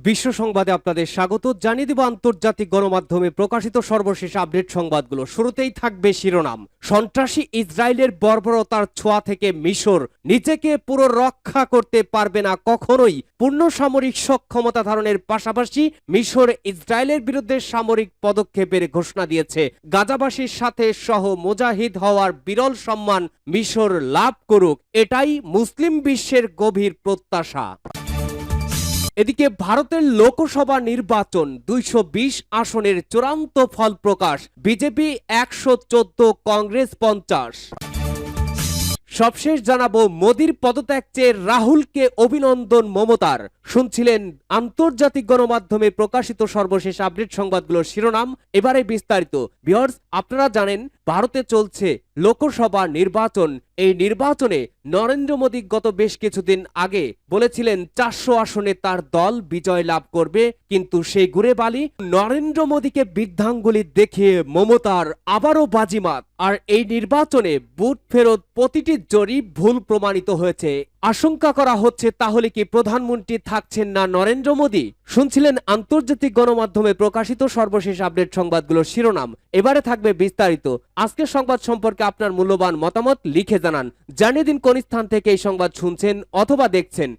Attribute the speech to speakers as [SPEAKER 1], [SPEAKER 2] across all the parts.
[SPEAKER 1] বিশ্ব সংবাদে আপনাদের স্বাগত। জানিয়ে দিব আন্তর্জাতিক গণমাধ্যমে প্রকাশিত সর্বশেষ আপডেট সংবাদগুলো। শুরুতেই থাকবে শিরোনাম। সন্ত্রাসী ইসরায়েলের বর্বরতার ছোঁয়া থেকে মিশর নিজেকে পুরো রক্ষা করতে পারবে না কখনোই। পূর্ণ সামরিক সক্ষমতা ধারণের পাশাপাশি মিশর ইসরায়েলের বিরুদ্ধে সামরিক পদক্ষেপের ঘোষণা দিয়েছে। গাজাবাসীর সাথে সহ মুজাহিদ হওয়ার বিরল সম্মান মিশর লাভ করুক, এটাই মুসলিম বিশ্বের গভীর প্রত্যাশা। এদিকে ভারতের লোকসভা নির্বাচন 220 আসনের চূড়ান্ত ফল প্রকাশ। বিজেপি 114, কংগ্রেস 50। সবশেষ জানাবো মোদির পদত্যাগ চেয়ে রাহুলকে অভিনন্দন মমতার। শুনছিলেন আন্তর্জাতিক গণমাধ্যমে প্রকাশিত সর্বশেষ আপডেট সংবাদগুলোর শিরোনাম। এবারে বিস্তারিত। ভিউয়ার্স, আপনারা জানেন ভারতে চলছে লোকসভা নির্বাচন। এই নির্বাচনে নরেন্দ্র মোদী গত বেশ কিছুদিন আগে বলেছিলেন 400 আসনে তার দল বিজয় লাভ করবে, কিন্তু সেই ঘুরে বালি নরেন্দ্র মোদীকে বৃদ্ধাঙ্গুলি দেখিয়ে মমতার আবারও বাজিমাত। আর এই নির্বাচনে বুথ ফেরত প্রতিটি জরিপ ভুল প্রমাণিত হয়েছে। আশঙ্কা করা হচ্ছে তাহলে কি প্রধানমন্ত্রী থাকছেন না নরেন্দ্র মোদী? শুনছিলেন আন্তর্জাতিক গণমাধ্যমে প্রকাশিত সর্বশেষ আপডেট সংবাদগুলোর শিরোনাম। এবারে থাকবে বিস্তারিত। আজকের সংবাদ সম্পর্কে আপনার মূল্যবান মতামত লিখে জানান। জানিয়ে দিন কোন স্থান থেকে এই সংবাদ শুনছেন অথবা দেখছেন।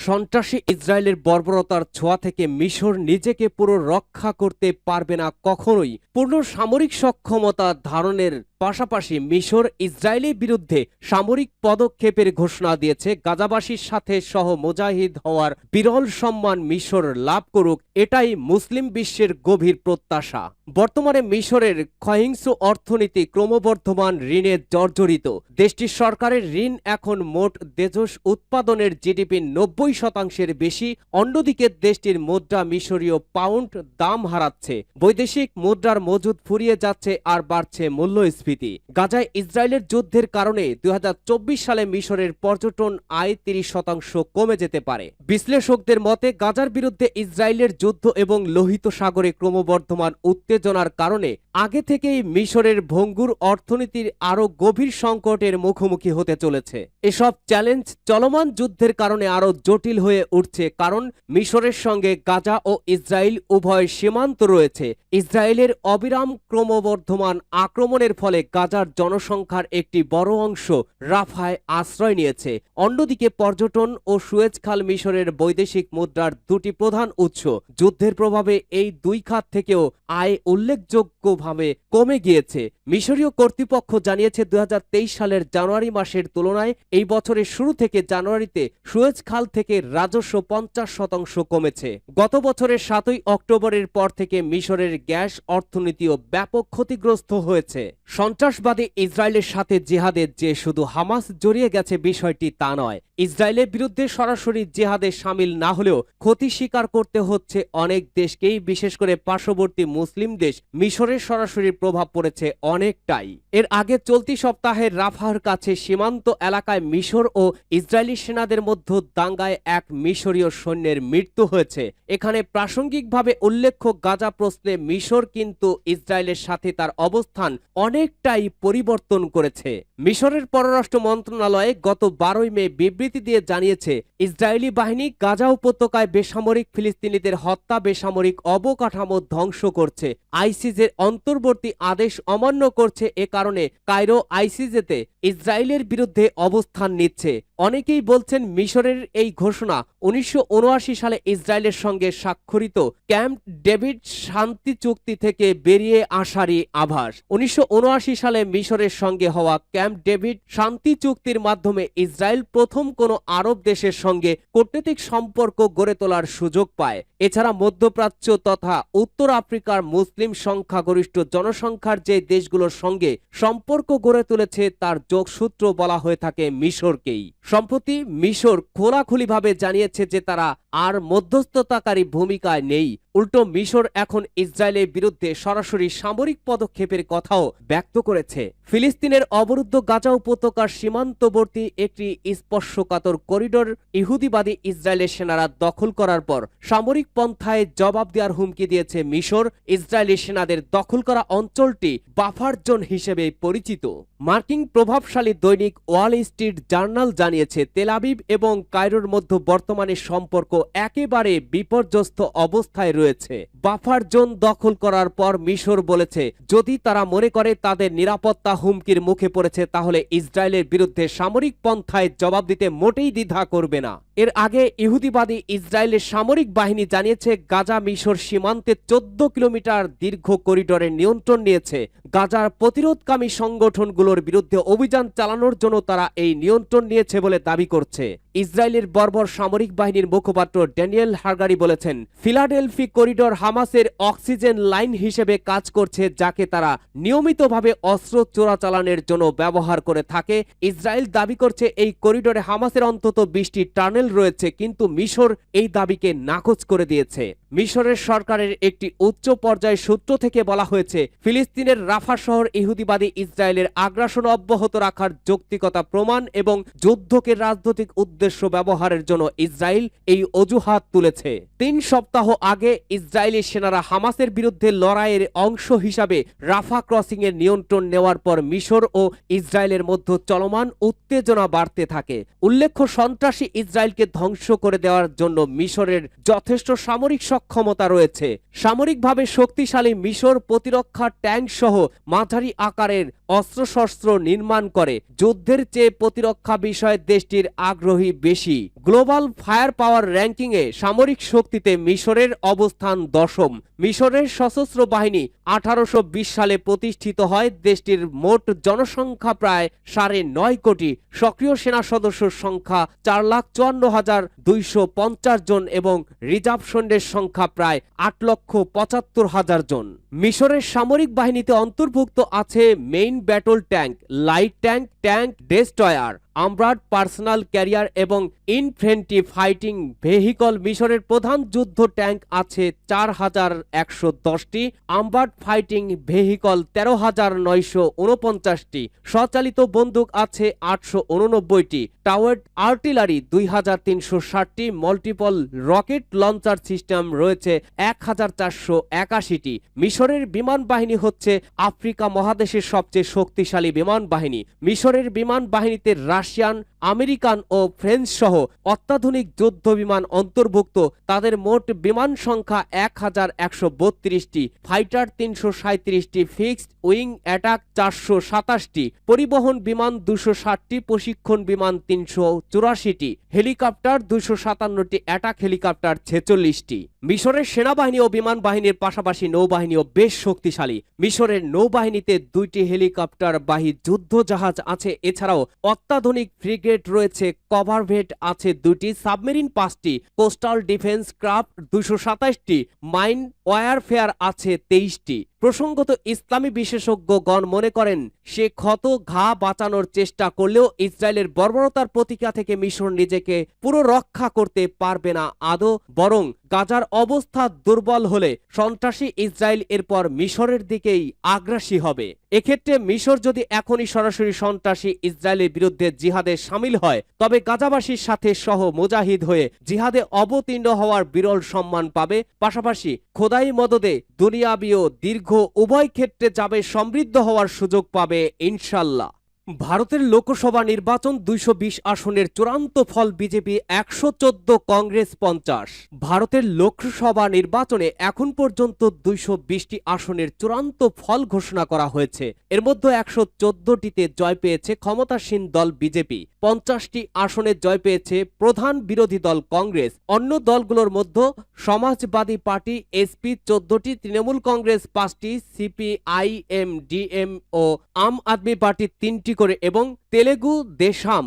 [SPEAKER 1] সন্ত্রাসী ইসরায়েলের বর্বরতার ছোঁয়া থেকে মিশর নিজেকে পুরো রক্ষা করতে পারবে না কখনোই। পূর্ণ সামরিক সক্ষমতা ধারণের পাশাপাশি মিশর ইসরায়েলের বিরুদ্ধে সামরিক পদক্ষেপের ঘোষণা দিয়েছে। গাজাবাসীর সাথে সহ মুজাহিদ হওয়ার বিরল সম্মান মিশর লাভ করুক, এটাই মুসলিম বিশ্বের গভীর প্রত্যাশা। বর্তমানে মিশরের ক্ষয়িংস অর্থনীতি ক্রমবর্ধমান ঋণে জর্জরিত। দেশটির সরকারের ঋণ এখন মোট দেশজ উৎপাদনের জিডিপির 90% বেশি। অন্যদিকে দেশটির মুদ্রা মিশরীয় পাউন্ড দাম হারাচ্ছে। বৈদেশিক মুদ্রার মজুদ ফুরিয়ে যাচ্ছে আর বাড়ছে মূল্যস্ফীতি। গাজায় ইসরায়েলের যুদ্ধের কারণে 2024 সালে মিশরের পর্যটন আয় 30% কমে যেতে পারে। বিশ্লেষকদের মতে গাজার বিরুদ্ধে ইসরায়েলের যুদ্ধ এবং লোহিত সাগরে ক্রমবর্ধমান উত্তেজনার কারণে আগে থেকেই মিশরের ভঙ্গুর অর্থনীতির আরো গভীর সংকটের মুখোমুখি হতে চলেছে। এসব চ্যালেঞ্জ চলমান যুদ্ধের কারণে আরো জটিল হয়ে উঠছে, কারণ মিশরের সঙ্গে গাজা ও ইসরায়েল উভয় সীমান্ত রয়েছে। ইসরায়েলের অবিরাম ক্রমবর্ধমান আক্রমণের ফলে গাজার জনসংখ্যার একটি বড় অংশ রাফায় আশ্রয় নিয়েছে। অন্যদিকে পর্যটন ও সুয়েজ খাল মিশরের বৈদেশিক মুদ্রার দুটি প্রধান উৎস। যুদ্ধের প্রভাবে এই দুই খাত থেকেও আয় উল্লেখযোগ্যভাবে কমে গিয়েছে। মিশরীয় কর্তৃপক্ষ জানিয়েছে 2023 সালের জানুয়ারি মাসের তুলনায় এই বছরের শুরু থেকে জানুয়ারিতে সুয়েজ খাল থেকে রাজস্ব 50% কমেছে। গত বছরের 7 অক্টোবরের পর থেকে মিশরের গ্যাস অর্থনীতিও ব্যাপক ক্ষতিগ্রস্ত হয়েছে। সন্ত্রাসবাদী ইসরায়েলের সাথে জিহাদের যে শুধু হামাস জড়িয়ে গেছে বিষয়টি তা নয়। ইসরায়েলের বিরুদ্ধে সরাসরি জিহাদে সামিল না হলেও ক্ষতি স্বীকার করতে হচ্ছে অনেক দেশকেই, বিশেষ করে পার্শ্ববর্তী মুসলিম দেশ মিশরের সরাসরি প্রভাব পড়েছে অনেকটাই। এর আগে চলতি সপ্তাহে রাফার কাছে সীমান্ত এলাকায় মিশর ও ইসরায়েলি সেনাদের মধ্যে দাঙ্গায় এক মিশরীয় সৈন্যের মৃত্যু হয়েছে। এখানে প্রাসঙ্গিকভাবে উল্লেখ্য, গাজা প্রশ্নে মিশর কিন্তু ইসরায়েলের সাথে তার অবস্থান অনেকটাই পরিবর্তন করেছে। মিশরের পররাষ্ট্র মন্ত্রণালয় গত 12 মে বিবৃতি দিয়ে জানিয়েছে, ইসরায়েলি বাহিনী গাজা উপত্যকায় বেসামরিক ফিলিস্তিনিদের হত্যা, বেসামরিক অবকাঠামো ধ্বংস করছে, আইসিজের অন্তর্বর্তী আদেশ অমান্য করছে। এ কারণে কায়রো আইসিজেতে ইসরায়েলের বিরুদ্ধে অবস্থান নিচ্ছে। অনেকেই বলছেন মিশরের এই ঘোষণা 1979 সালে ইসরায়েলের সঙ্গে স্বাক্ষরিত ক্যাম্প ডেভিড শান্তি চুক্তি থেকে বেরিয়ে আসারই আভাস। 1979 সালে মিশরের সঙ্গে হওয়া ক্যাম্প ডেভিড শান্তি চুক্তির মাধ্যমে ইসরায়েল প্রথম কোনো আরব দেশের সঙ্গে কূটনৈতিক সম্পর্ক গড়ে তোলার সুযোগ পায়। এছাড়া মধ্যপ্রাচ্য তথা উত্তর আফ্রিকার মুসলিম সংখ্যাগরিষ্ঠ জনসংখ্যার যে দেশগুলোর সঙ্গে সম্পর্ক গড়ে তুলেছে তার যোগসূত্র বলা হয়ে থাকে মিশরকেই। সম্প্রতি মিশর খোলাখুলিভাবে জানিয়েছে যে তারা আর মধ্যস্থতাকারী ভূমিকায় নেই। উল্টো মিশর এখন ইসরায়েলের বিরুদ্ধে সরাসরি সামরিক পদক্ষেপের কথাও ব্যক্ত করেছে। ফিলিস্তিনের অবরুদ্ধ গাজা উপত্যকার সীমান্তবর্তী একটি স্পর্শকাতর করিডোর ইহুদিবাদী ইসরায়েলের সেনারা দখল করার পর সামরিক পন্থায় জবাব দেওয়ার হুমকি দিয়েছে মিশর। ইসরায়েলি সেনাদের দখল করা অঞ্চলটি বাফার জোন হিসেবে পরিচিত। মার্কিন প্রভাবশালী দৈনিক ওয়াল স্ট্রিট জার্নাল জানিয়েছে, তেল আবিব এবং কায়রোর মধ্যে বর্তমানে সম্পর্ক একেবারে বিপর্যস্ত অবস্থায় রয়েছে। বাফার জোন দখল করার পর মিশর বলেছে, যদি তারা মনে করে তাদের নিরাপত্তা হুমকির মুখে পড়েছে তাহলে ইসরায়েলের বিরুদ্ধে সামরিক পন্থায় জবাব দিতে মোটেই দ্বিধা করবে না। এর আগে ইহুদিবাদী ইসরায়েলের সামরিক বাহিনী জানিয়েছে, গাজা মিশর সীমান্তে 14 কিলোমিটার দীর্ঘ করিডোরের নিয়ন্ত্রণ নিয়েছে। গাজার প্রতিরোধকামী সংগঠনগুলোর বিরুদ্ধে অভিযান চালানোর জন্য তারা এই নিয়ন্ত্রণ নিয়েছে বলে দাবি করছে। ইসরায়েলের বর্বর সামরিক বাহিনীর মুখপাত্র ড্যানিয়েল হাগারি বলেছেন, ফিলাডেলফি করিডোর হামাসের অক্সিজেন লাইন হিসেবে কাজ করছে, যাকে তারা নিয়মিতভাবে অস্ত্র চোরাচালানের জন্য ব্যবহার করে থাকে। ইসরায়েল দাবি করছে এই করিডোরে হামাসের অন্তত 20টি টানেল রয়েছে, কিন্তু মিশর এই দাবিকে নাকচ করে দিয়েছে। মিশরের সরকারের একটি উচ্চ পর্যায়ের সূত্র থেকে বলা হয়েছে, ফিলিস্তিনের রাফা শহর ইহুদিবাদী ইসরায়েলের আগ্রাসন অব্যাহত রাখার যৌক্তিকতা প্রমাণ এবং যুদ্ধকে রাজনৈতিক উদ্দেশ্য ব্যবহারের জন্য ইসরায়েল এই অজুহাত তুলেছে। 3 সপ্তাহ আগে ইসরায়েলি সেনারা হামাসের বিরুদ্ধে লড়াইয়ের অংশ হিসাবে রাফা ক্রসিং এর নিয়ন্ত্রণ নেওয়ার পর মিশর ও ইসরায়েলের মধ্যে চলমান উত্তেজনা বাড়তে থাকে। উল্লেখ্য, সন্ত্রাসী ইসরায়েলকে ধ্বংস করে দেওয়ার জন্য মিশরের যথেষ্ট সামরিক সক্ষমতা রয়েছে। সামরিকভাবে শক্তিশালী মিশর প্রতিরক্ষা ট্যাঙ্ক সহ মাঝারি আকারের অস্ত্রশস্ত্র নির্মাণ করে। যুদ্ধের চেয়ে প্রতিরক্ষা বিষয়ে দেশটির আগ্রহী বেশি। গ্লোবাল ফায়ার পাওয়ার র্যাঙ্কিংয়ে সামরিক শক্তিতে মিশরের অবস্থান 10ম। মিশরের সশস্ত্র বাহিনী 1820 সালে প্রতিষ্ঠিত হয়। দেশটির মোট জনসংখ্যা প্রায় 9.5 কোটি। সক্রিয় সেনা সদস্যর সংখ্যা 4,54,250 জন এবং রিজার্ভ সৈন্যের সংখ্যা প্রায় 8,75,000 জন। মিশরের সামরিক বাহিনীতে অন্তর্ভুক্ত আছে main battle tank, light tank, tank destroyer, armoured personnel carrier এবং ইনফ্যান্ট্রি ফাইটিং ভেহিকল। মিশরের প্রধান যুদ্ধ ট্যাঙ্ক আছে 4,110টি, আমব্রাড ফাইটিং ভেহিকল 13,949টি, স্বচালিত বন্দুক আছে 889টি, টাওয়ার্ড আর্টিলারি 2,360টি, মাল্টিপল রকেট লঞ্চার সিস্টেম রয়েছে 1,481টি। মিশরের বিমান বাহিনী হচ্ছে আফ্রিকা মহাদেশের সবচেয়ে শক্তিশালী বিমান বাহিনী। মিশরের বিমান বাহিনীতে রাশিয়ান, আমেরিকান ও ফ্রেঞ্চ সহ অত্যাধুনিক যুদ্ধ বিমান অন্তর্ভুক্ত। তাদের মোট বিমান সংখ্যা 1,132টি, ফাইটার 337টি, ফিক্সড উইং অ্যাটাক 427টি, পরিবহন বিমান 260টি, প্রশিক্ষণ বিমান 384টি, হেলিকপ্টার 257টি, অ্যাটাক হেলিকপ্টার 46টি। মিশরের সেনাবাহিনী ও বিমান বাহিনীর পাশাপাশি নৌবাহিনীও বেশ শক্তিশালী। মিশরের নৌবাহিনীতে 2টি হেলিকপ্টারবাহী যুদ্ধ জাহাজ আছে। এছাড়াও অত্যাধুনিক ফ্রিগেট রয়েছে, কভারভেট আছে 2টি, সাবমেরিন 5টি, কোস্টাল ডিফেন্স ক্রাফট 227টি, মাইন ওয়ারফেয়ার আছে 23টি। প্রসঙ্গত, ইসলামী বিশেষজ্ঞগণ মনে করেন, সে ক্ষত ঘা বাঁচানোর চেষ্টা করলেও ইসরায়েলের বর্বরতার প্রতিক্রিয়া থেকে মিশর নিজেকে পুরো রক্ষা করতে পারবে না আদৌ, বরং গাজার অবস্থা দুর্বল হলে সন্ত্রাসী ইসরায়েল এরপর মিশরের দিকেই আগ্রাসী হবে। এক্ষেত্রে মিশর যদি এখনই সরাসরি সন্ত্রাসী ইসরায়েলের বিরুদ্ধে জিহাদে সামিল হয়, তবে গাজাবাসীর সাথে সহ মুজাহিদ হয়ে জিহাদে অবতীর্ণ হওয়ার বিরল সম্মান পাবে। পাশাপাশি খোদাই মদদে দুনিয়াবী ও দীর্ঘ উভয় ক্ষেত্রে যাবে সমৃদ্ধ হওয়ার সুযোগ পাবে ইনশাল্লাহ। ভারতের লোকসভা নির্বাচন 220 আসনের চূড়ান্ত ফল বিজেপি 114, কংগ্রেস 50। ভারতের লোকসভা নির্বাচনে এখন পর্যন্ত 220টি আসনের চূড়ান্ত ফল ঘোষণা করা হয়েছে। এর মধ্যে 114টিতে জয় পেয়েছে ক্ষমতাসীন দল বিজেপি, 50টি আসনে জয় পেয়েছে প্রধান বিরোধী দল কংগ্রেস। অন্য দলগুলোর মধ্যে সমাজবাদী পার্টি এসপি 14টি, তৃণমূল কংগ্রেস 5টি, সিপিআইএম ডিএম ও আম আদমি পার্টি 3টি করে এবং তেলেগু দেশাম,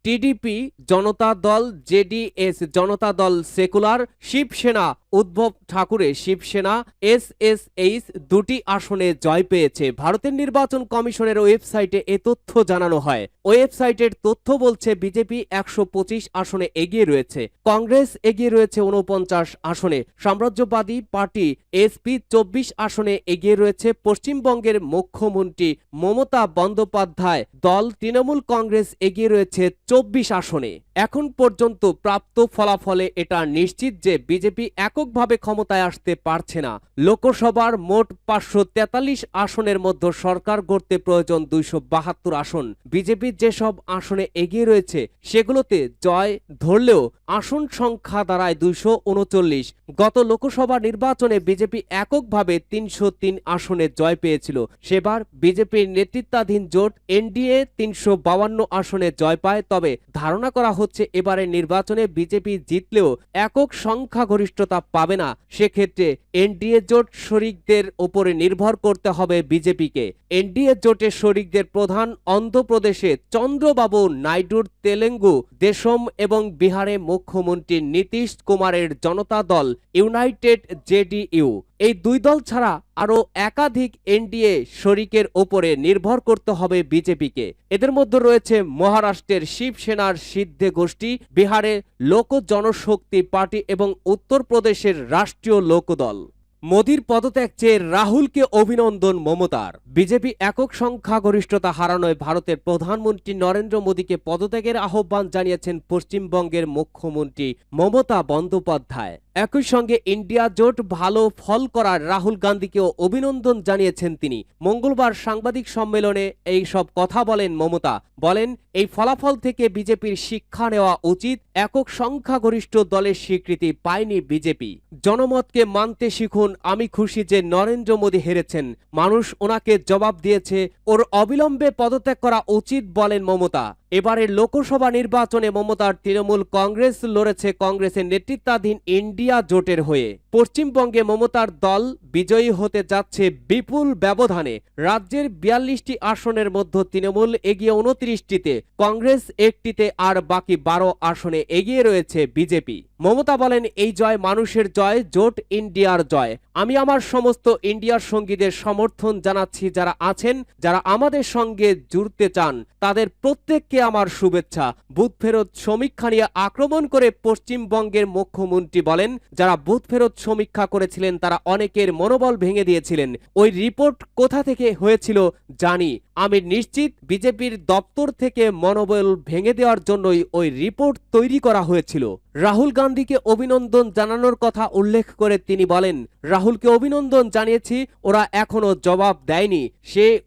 [SPEAKER 1] টিডিপি, জনতা দল, জেডিএস, জনতা দল সেকুলার, শিবসেনা, উদ্ধব ঠাকুরে শিবসেনা, এসএসএইচ 2টি আসনে জয় পেয়েছে। ভারতের নির্বাচন কমিশনের ওয়েবসাইটে এ তথ্য জানানো হয়। ওয়েবসাইটের তথ্য বলছে বিজেপি 125 আসনে এগিয়ে রয়েছে, কংগ্রেস এগিয়ে রয়েছে 49 আসনে, সাম্রাজ্যবাদী পার্টি এসপি 24 আসনে এগিয়ে রয়েছে, পশ্চিমবঙ্গের মুখ্যমন্ত্রী মমতা বন্দ্যোপাধ্যায় দল তৃণমূল কংগ্রেস এগিয়ে রয়েছে 24 আসনে। এখন পর্যন্ত প্রাপ্ত ফলাফলে এটা নিশ্চিত যে বিজেপি এককভাবে ক্ষমতায় আসতে পারছে না। লোকসভার মোট 543 আসনের মধ্যে সরকার গড়তে প্রয়োজন 272 আসন। বিজেপি যেসব আসনে এগিয়ে রয়েছে সেগুলোতে জয় ধরলেও আসন সংখ্যা দাঁড়ায় 239। গত লোকসভা নির্বাচনে বিজেপি এককভাবে 303 আসনে জয় পেয়েছিল। সেবার বিজেপির নেতৃত্বাধীন জোট এনডিএ 352 আসনে জয় পায়। তবে ধারণা করা হচ্ছে এবারের নির্বাচনে বিজেপি জিতলেও একক সংখ্যাগরিষ্ঠতা পাবে না। সেক্ষেত্রে এনডিএ জোট শরিকদের উপরে নির্ভর করতে হবে বিজেপিকে। এনডিএ জোটের শরিকদের প্রধান অন্ধ্রপ্রদেশে চন্দ্রবাবু নাইডুর, তেলেঙ্গু দেশম এবং বিহারে মুখ্যমন্ত্রী নীতিশ কুমারের জনতা দল ইউনাইটেড জেডিইউ। এই দুই দল ছাড়া আরও একাধিক এনডিএ শরিকের ওপরে নির্ভর করতে হবে বিজেপিকে। এদের মধ্যে রয়েছে মহারাষ্ট্রের শিবসেনার সিদ্ধে গোষ্ঠী, বিহারের লোক জনশক্তি পার্টি এবং উত্তরপ্রদেশের রাষ্ট্রীয় লোকদল। মোদির পদত্যাগ চেয়ে রাহুলকে অভিনন্দন মমতার। বিজেপি একক সংখ্যাগরিষ্ঠতা হারানোয় ভারতের প্রধানমন্ত্রী নরেন্দ্র মোদীকে পদত্যাগের আহ্বান জানিয়েছেন পশ্চিমবঙ্গের মুখ্যমন্ত্রী মমতা বন্দ্যোপাধ্যায়। একই সঙ্গে ইন্ডিয়া জোট ভালো ফল করার রাহুল গান্ধীকেও অভিনন্দন জানিয়েছেন তিনি। মঙ্গলবার সাংবাদিক সম্মেলনে এই সব কথা বলেন মমতা। বলেন, এই ফলাফল থেকে বিজেপির শিক্ষা নেওয়া উচিত। একক সংখ্যাগরিষ্ঠ দলের স্বীকৃতি পায়নি বিজেপি। জনমতকে মানতে শিখুন। আমি খুশি যে নরেন্দ্র মোদী হেরেছেন, মানুষ ওনাকে জবাব দিয়েছে, ওর অবিলম্বে পদত্যাগ করা উচিত বলেন মমতা। এবারের লোকসভা নির্বাচনে মমতার তৃণমূল কংগ্রেস লড়েছে কংগ্রেসের নেতৃত্বাধীন ইন্ডিয়া জোটের হয়ে। পশ্চিমবঙ্গে মমতার দল বিজয়ী হতে যাচ্ছে বিপুল ব্যবধানে। রাজ্যের 42টি আসনের মধ্যে তৃণমূল এগিয়ে 29টিতে, কংগ্রেস 1টিতে আর বাকি 12 আসনে এগিয়ে রয়েছে বিজেপি। মমতা বলেন, এই জয় মানুষের জয়, জোট ইন্ডিয়ার জয়। আমি আমার সমস্ত ইন্ডিয়ার সঙ্গীদের সমর্থন জানাচ্ছি, যারা আছেন, যারা আমাদের সঙ্গে জুড়তে চান তাদের প্রত্যেককে আমার শুভেচ্ছা। বুথ ফেরত সমীক্ষা নিয়ে আক্রমণ করে পশ্চিমবঙ্গের মুখ্যমন্ত্রী বলেন, যারা বুথ ফেরত সমীক্ষা করেছিলেন তারা অনেকের মনোবল ভেঙে দিয়েছিলেন। ওই রিপোর্ট কোথা থেকে হয়েছিল জানি। আমি নিশ্চিত বিজেপির দপ্তর থেকে মনোবল ভেঙে দেওয়ার জন্যই ওই রিপোর্ট তৈরি করা হয়েছিল। রাহুল গান্ধীকে অভিনন্দন জানানোর কথা উল্লেখ করে তিনি বলেন, রাহুলকে অভিনন্দন জানিয়েছি, ওরা এখনো জবাব দেয়নি।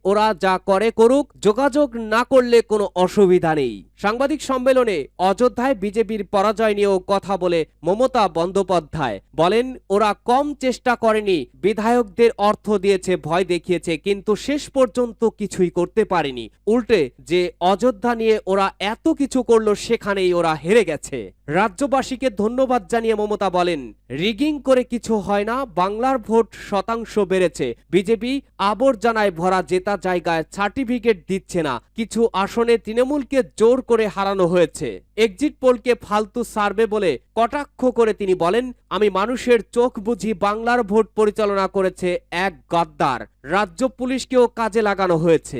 [SPEAKER 1] ওরা যা করে করুক, যোগাযোগ না করলে কোনো অসুবিধা নেই। সাংবাদিক সম্মেলনে অযোধ্যায় বিজেপির পরাজয় নিয়েও কথা বলে মমতা বন্দ্যোপাধ্যায় বলেন, ওরা কম চেষ্টা করেনি, বিধায়কদের অর্থ দিয়েছে, ভয় দেখিয়েছে, কিন্তু শেষ পর্যন্ত কিছুই করতে পারেনি। উল্টে যে অযোধ্যা নিয়ে ওরা এত কিছু করলো সেখানেই ওরা হেরে গেছে। রাজ্যবাসীকে ধন্যবাদ জানিয়ে মমতা বলেন, রিগিং করে কিছু হয় না, বাংলার ভোট শতাংশ বেড়েছে। বিজেপি আবর্জনায় ভরা জেতা জায়গায় সার্টিফিকেট দিচ্ছে না। কিছু আসনে তৃণমূলকে জোর করে হারানো হয়েছে। এক্সিট পোলকে ফালতু সার্ভে বলে কটাক্ষ করে তিনি বলেন, আমি মানুষের চোখ বুঝি বাংলার ভোট পরিচালনা করেছে এক গদ্দার। রাজ্য পুলিশকেও কাজে লাগানো হয়েছে।